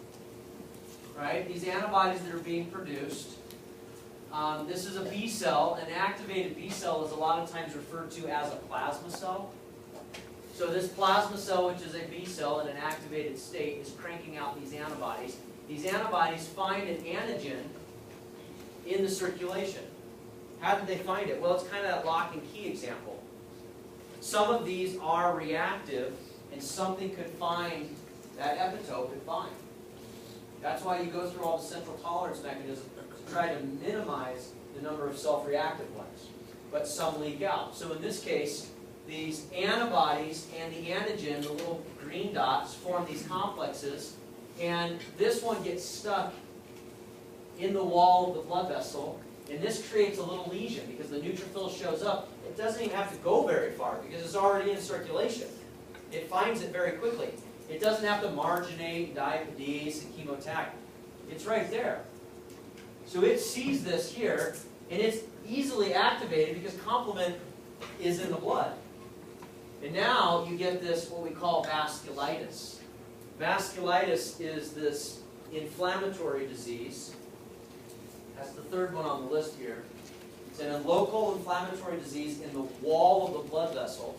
right? These antibodies that are being produced, this is a B cell. An activated B cell is a lot of times referred to as a plasma cell. So this plasma cell, which is a B cell in an activated state, is cranking out these antibodies. These antibodies find an antigen in the circulation. How did they find it? Well, it's kind of that lock and key example. Some of these are reactive, and something could find that epitope could bind. That's why you go through all the central tolerance mechanisms to try to minimize the number of self-reactive ones. But some leak out. So in this case, these antibodies and the antigen, the little green dots, form these complexes, and this one gets stuck in the wall of the blood vessel, and this creates a little lesion because the neutrophil shows up. It doesn't even have to go very far because it's already in circulation. It finds it very quickly. It doesn't have to marginate, diapedese, and chemotactic. It's right there. So it sees this here, and it's easily activated because complement is in the blood. And now you get this, what we call vasculitis. Vasculitis is this inflammatory disease. That's the third one on the list here. It's a local inflammatory disease in the wall of the blood vessel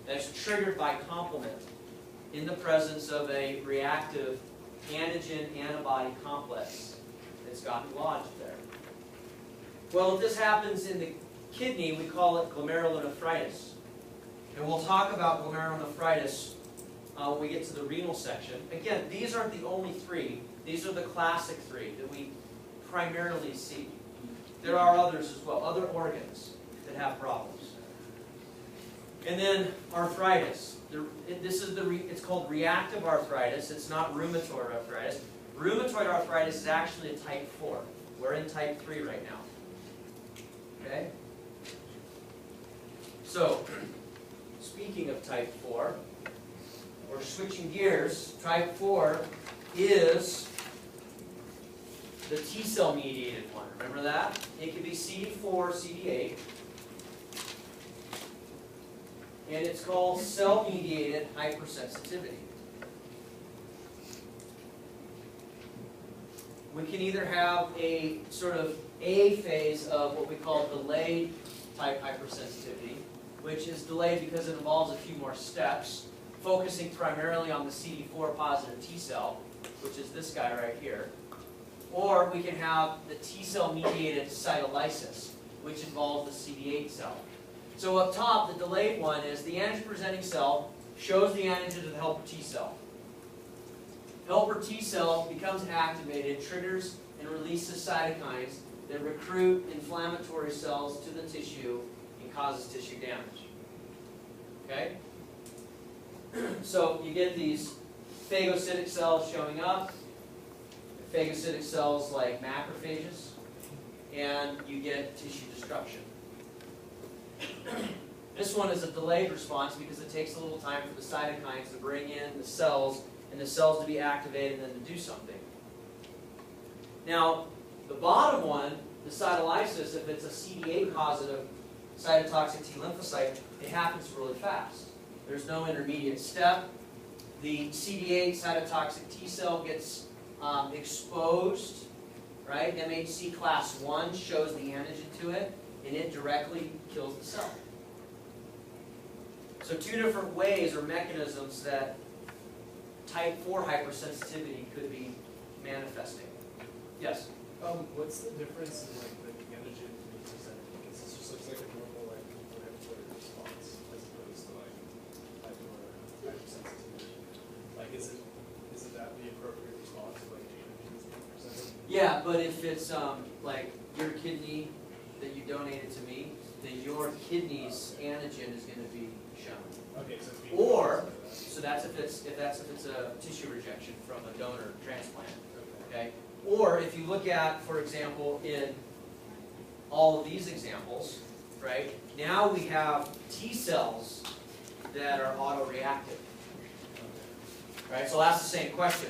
that's triggered by complement in the presence of a reactive antigen-antibody complex that's gotten lodged there. Well, if this happens in the kidney, we call it glomerulonephritis. And we'll talk about glomerulonephritis when we get to the renal section. Again, these aren't the only three. These are the classic three that we primarily see. There are others as well, other organs that have problems. And then arthritis. It's called reactive arthritis. It's not rheumatoid arthritis. Rheumatoid arthritis is actually a type 4. We're in type 3 right now. Okay? So, speaking of type 4, we're switching gears. Type 4 is the T-cell mediated one. Remember that? It could be CD4, CD8. And it's called cell-mediated hypersensitivity. We can either have a sort of A phase of what we call delayed type hypersensitivity, which is delayed because it involves a few more steps, focusing primarily on the CD4 positive T cell, which is this guy right here. Or we can have the T-cell mediated cytolysis, which involves the CD8 cell. So up top, the delayed one is the antigen-presenting cell shows the antigen to the helper T cell. Helper T cell becomes activated, triggers and releases cytokines that recruit inflammatory cells to the tissue and causes tissue damage. Okay? So you get these phagocytic cells showing up, phagocytic cells like macrophages, and you get tissue destruction. This one is a delayed response because it takes a little time for the cytokines to bring in the cells and the cells to be activated and then to do something. Now, the bottom one, the cytolysis, if it's a CD8 positive cytotoxic T lymphocyte, it happens really fast. There's no intermediate step. The CD8 cytotoxic T cell gets exposed, right? MHC class 1 shows the antigen to it, and it directly kills the cell. So two different ways or mechanisms that type 4 hypersensitivity could be manifesting. Yes? What's the difference in like the antigen being presented? Because this just looks like a normal like inflammatory response as opposed to like hypersensitivity. Like isn't that the appropriate response to like the antigens being presented? Yeah, but if it's like your kidney that you donated to me, then your kidney's antigen is going to be shown. Okay, so it's being Or, presented. so that's if it's a tissue rejection from a donor transplant. Okay? Or if you look at, for example, in all of these examples, right? Now we have T cells that are autoreactive. Right? So I'll ask the same question.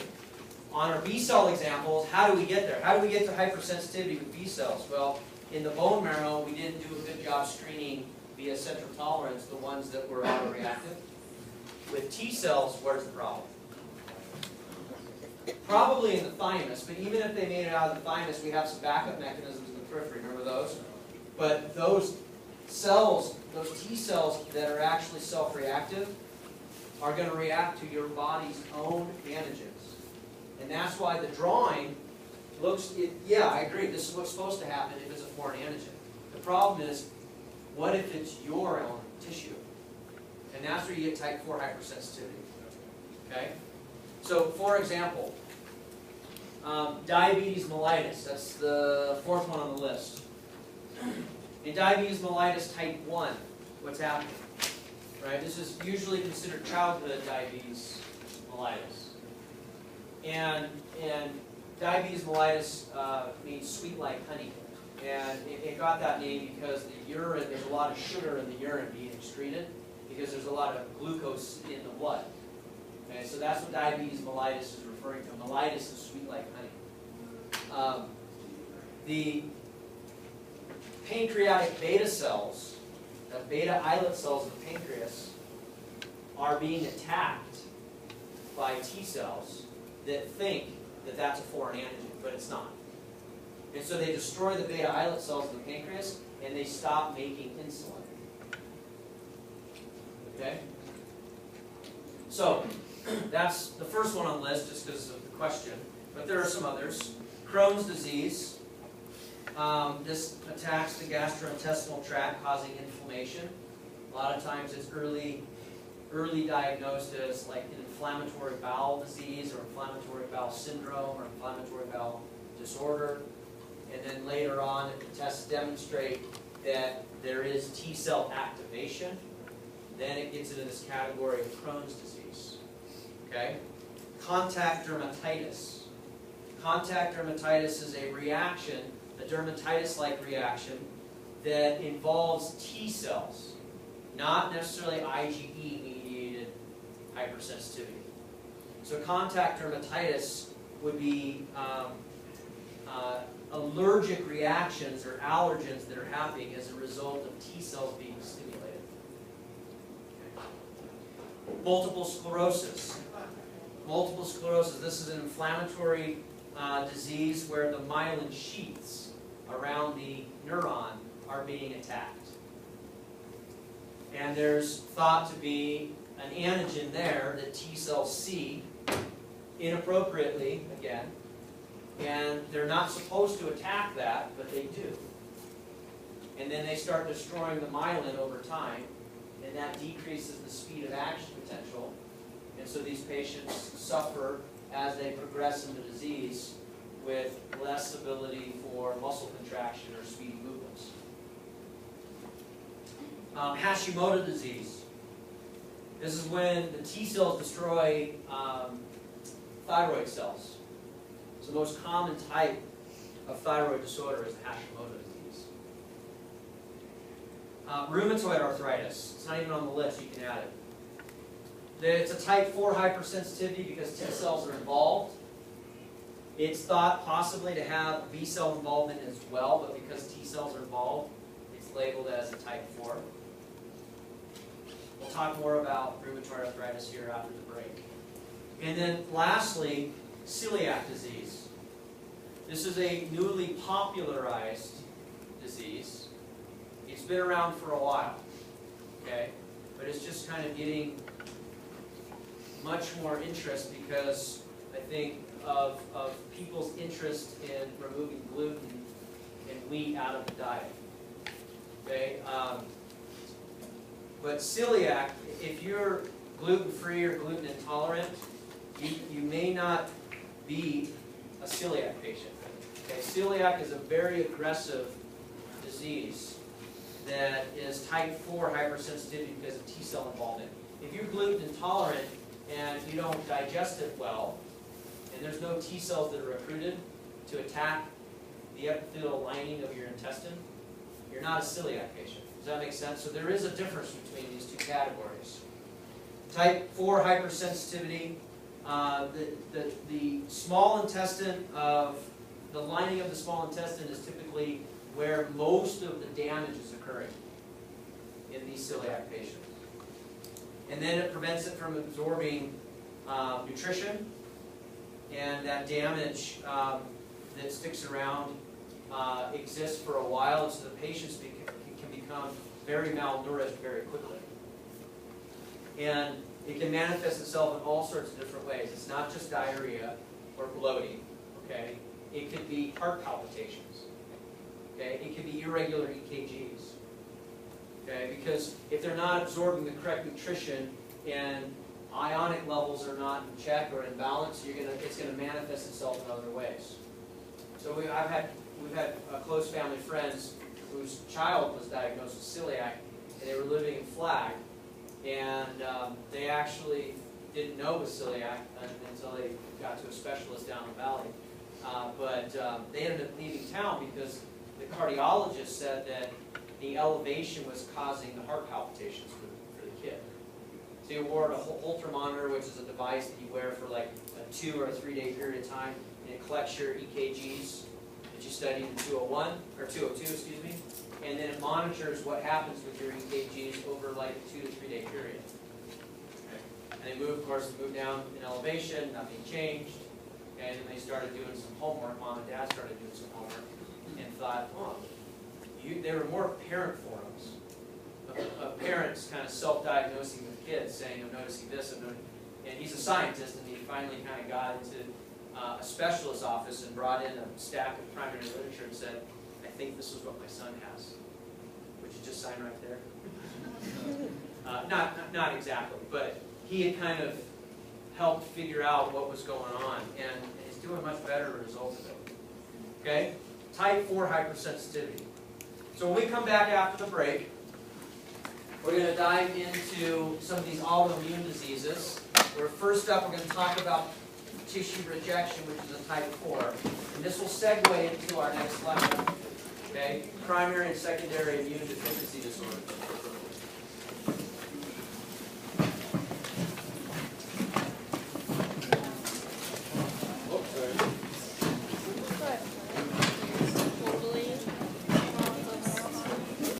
On our B cell examples, how do we get there? How do we get to hypersensitivity with B cells? Well, in the bone marrow, we didn't do a good job screening via central tolerance the ones that were autoreactive. With T cells, where's the problem? Probably in the thymus, but even if they made it out of the thymus, we have some backup mechanisms in the periphery. Remember those? But those cells, those T cells that are actually self-reactive, are going to react to your body's own antigens. And that's why the drawing yeah, I agree, this is what's supposed to happen if it's a foreign antigen. The problem is, what if it's your own tissue? And that's where you get type 4 hypersensitivity. Okay? So, for example, diabetes mellitus, that's the fourth one on the list. In diabetes mellitus type 1, what's happening? Right? This is usually considered childhood diabetes mellitus. And diabetes mellitus means sweet like honey. And it got that name because the urine, there's a lot of sugar in the urine being excreted because there's a lot of glucose in the blood. Okay, so that's what diabetes mellitus is referring to. Mellitus is sweet like honey. The pancreatic beta cells, the beta islet cells of the pancreas, are being attacked by T cells that think that that's a foreign antigen, but it's not. And so they destroy the beta islet cells of the pancreas, and they stop making insulin. Okay? So, that's the first one on the list, just because of the question. But there are some others. Crohn's disease. This attacks the gastrointestinal tract, causing inflammation. A lot of times it's early diagnosed as like an inflammatory bowel disease or inflammatory bowel syndrome or inflammatory bowel disorder. And then later on, the tests demonstrate that there is T cell activation. Then it gets into this category of Crohn's disease. Okay? Contact dermatitis. Contact dermatitis is a reaction, a dermatitis-like reaction, that involves T cells, not necessarily IgE-mediated hypersensitivity. So contact dermatitis would be allergic reactions or allergens that are happening as a result of T cells being stimulated. Okay. Multiple sclerosis. Multiple sclerosis, this is an inflammatory disease where the myelin sheaths around the neuron are being attacked. And there's thought to be an antigen there that T cells see inappropriately, again, and they're not supposed to attack that, but they do. And then they start destroying the myelin over time, and that decreases the speed of action potential. And so these patients suffer as they progress in the disease with less ability for muscle contraction or speedy movements. Hashimoto disease. This is when the T cells destroy thyroid cells. It's the most common type of thyroid disorder is the Hashimoto disease. Rheumatoid arthritis. It's not even on the list. You can add it. It's a type 4 hypersensitivity because T cells are involved. It's thought possibly to have B cell involvement as well, but because T cells are involved, it's labeled as a type 4. We'll talk more about rheumatoid arthritis here after the break. And then lastly, celiac disease. This is a newly popularized disease. It's been around for a while, okay? But it's just kind of getting much more interest because I think of people's interest in removing gluten and wheat out of the diet. Okay, but celiac, if you're gluten-free or gluten intolerant, you may not be a celiac patient. Okay, celiac is a very aggressive disease that is type 4 hypersensitivity because of T cell involvement. If you're gluten intolerant and you don't digest it well, and there's no T cells that are recruited to attack the epithelial lining of your intestine, you're not a celiac patient. Does that make sense? So there is a difference between these two categories. Type 4 hypersensitivity, the small intestine the lining of the small intestine is typically where most of the damage is occurring in these celiac patients. And then it prevents it from absorbing nutrition, and that damage that sticks around exists for a while, and so the patients can become very malnourished very quickly. And it can manifest itself in all sorts of different ways. It's not just diarrhea or bloating, okay? It could be heart palpitations. Okay? It could be irregular EKGs. Okay? Because if they're not absorbing the correct nutrition and ionic levels are not in check or in balance, it's going to manifest itself in other ways. So we've had close family friends whose child was diagnosed with celiac, and they were living in Flag, and they actually didn't know it was celiac until they got to a specialist down the valley. But they ended up leaving town because the cardiologist said that the elevation was causing the heart palpitations for the kid. So he wore a Holter monitor, which is a device that you wear for like a 2 or 3 day period of time, and it collects your EKGs that you studied in 201, or 202, excuse me, and then it monitors what happens with your EKGs over like a 2 to 3 day period. Okay. And they moved, of course, down in elevation, nothing changed, and then they started doing some homework. Mom and Dad started doing some homework, and thought, oh, there were more parent forums of parents kind of self-diagnosing with kids, saying, I'm noticing this, I'm noticing, and he's a scientist, and he finally kind of got into a specialist's office and brought in a stack of primary literature and said, I think this is what my son has. Would you just sign right there? Not exactly, but he had kind of helped figure out what was going on, and he's doing much better as a result of it. Okay? Type 4 hypersensitivity. So when we come back after the break, we're going to dive into some of these autoimmune diseases. First up, we're going to talk about tissue rejection, which is a type 4. And this will segue into our next lecture. Okay? Primary and secondary immune deficiency disorder.